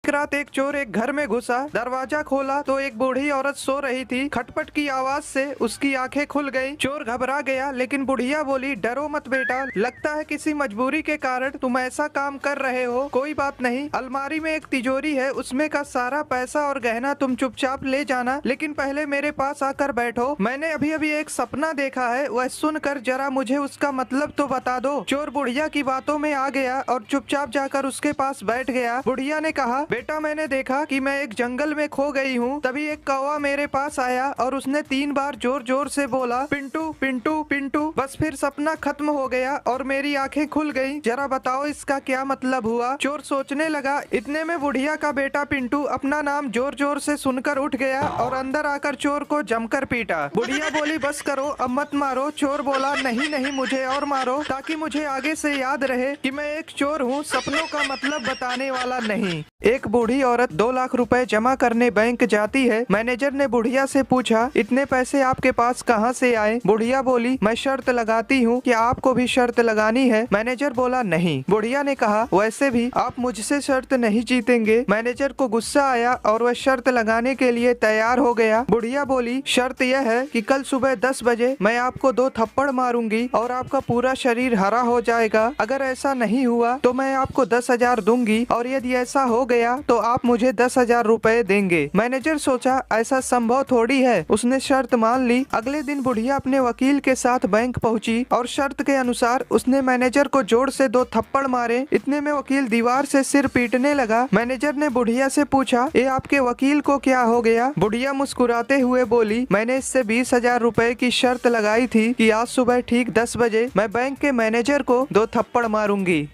एक रात एक चोर एक घर में घुसा, दरवाजा खोला तो एक बूढ़ी औरत सो रही थी। खटपट की आवाज से उसकी आंखें खुल गईं। चोर घबरा गया, लेकिन बुढ़िया बोली, डरो मत बेटा, लगता है किसी मजबूरी के कारण तुम ऐसा काम कर रहे हो। कोई बात नहीं, अलमारी में एक तिजोरी है, उसमें का सारा पैसा और गहना तुम चुपचाप ले जाना, लेकिन पहले मेरे पास आकर बैठो। मैंने अभी अभी एक सपना देखा है, वह सुनकर जरा मुझे उसका मतलब तो बता दो। चोर बुढ़िया की बातों में आ गया और चुपचाप जाकर उसके पास बैठ गया। बुढ़िया ने कहा, बेटा मैंने देखा कि मैं एक जंगल में खो गई हूँ। तभी एक कौवा मेरे पास आया और उसने 3 बार जोर जोर से बोला, पिंटू पिंटू पिंटू। बस फिर सपना खत्म हो गया और मेरी आंखें खुल गईं। जरा बताओ इसका क्या मतलब हुआ। चोर सोचने लगा। इतने में बुढ़िया का बेटा पिंटू अपना नाम जोर जोर से सुनकर उठ गया और अंदर आकर चोर को जमकर पीटा। बुढ़िया बोली, बस करो, अब मत मारो। चोर बोला, नहीं नहीं, मुझे और मारो, ताकि मुझे आगे से याद रहे कि मैं एक चोर हूँ, सपनों का मतलब बताने वाला नहीं। एक बूढ़ी औरत 2 लाख रुपए जमा करने बैंक जाती है। मैनेजर ने बुढ़िया से पूछा, इतने पैसे आपके पास कहाँ से आए। बुढ़िया बोली, मैं शर्त लगाती हूँ कि आपको भी शर्त लगानी है। मैनेजर बोला, नहीं। बुढ़िया ने कहा, वैसे भी आप मुझसे शर्त नहीं जीतेंगे। मैनेजर को गुस्सा आया और वह शर्त लगाने के लिए तैयार हो गया। बुढ़िया बोली, शर्त यह है कि कल सुबह 10 बजे मैं आपको 2 थप्पड़ मारूंगी और आपका पूरा शरीर हरा हो जाएगा। अगर ऐसा नहीं हुआ तो मैं आपको 10,000 दूंगी, और यदि ऐसा हो गया तो आप मुझे 10,000 रुपए देंगे। मैनेजर सोचा, ऐसा संभव थोड़ी है। उसने शर्त मान ली। अगले दिन बुढ़िया अपने वकील के साथ बैंक पहुंची और शर्त के अनुसार उसने मैनेजर को जोर से 2 थप्पड़ मारे। इतने में वकील दीवार से सिर पीटने लगा। मैनेजर ने बुढ़िया से पूछा, ये आपके वकील को क्या हो गया। बुढ़िया मुस्कुराते हुए बोली, मैंने इससे 20,000 रुपए की शर्त लगाई थी कि आज सुबह ठीक 10 बजे मैं बैंक के मैनेजर को 2 थप्पड़ मारूंगी।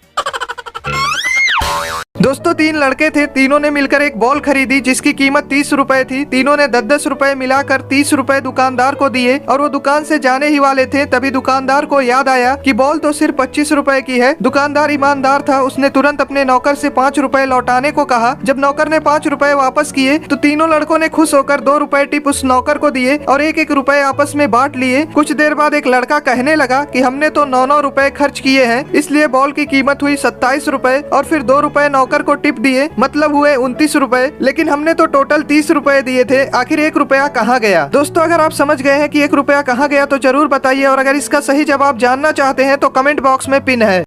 दोस्तों 3 लड़के थे, तीनों ने मिलकर एक बॉल खरीदी जिसकी कीमत 30 रुपए थी। तीनों ने 10-10 रुपए मिलाकर 30 रुपए दुकानदार को दिए और वो दुकान से जाने ही वाले थे। तभी दुकानदार को याद आया कि बॉल तो सिर्फ 25 रुपए की है। दुकानदार ईमानदार था, उसने तुरंत अपने नौकर से 5 रुपए लौटाने को कहा। जब नौकर ने 5 रुपए वापस किए तो तीनों लड़कों ने खुश होकर 2 रुपए टिप उस नौकर को दिए और 1-1 रुपए आपस में बांट लिए। कुछ देर बाद एक लड़का कहने लगा कि हमने तो 9-9 रुपए खर्च किए हैं, इसलिए बॉल की कीमत हुई 27 रुपए और फिर 2 रुपए नौकर को टिप दिए, मतलब हुए 29 रुपए। लेकिन हमने तो टोटल 30 रुपए दिए थे, आखिर 1 रुपया कहाँ गया। दोस्तों अगर आप समझ गए हैं कि 1 रुपया कहाँ गया तो जरूर बताइए, और अगर इसका सही जवाब जानना चाहते हैं तो कमेंट बॉक्स में पिन है।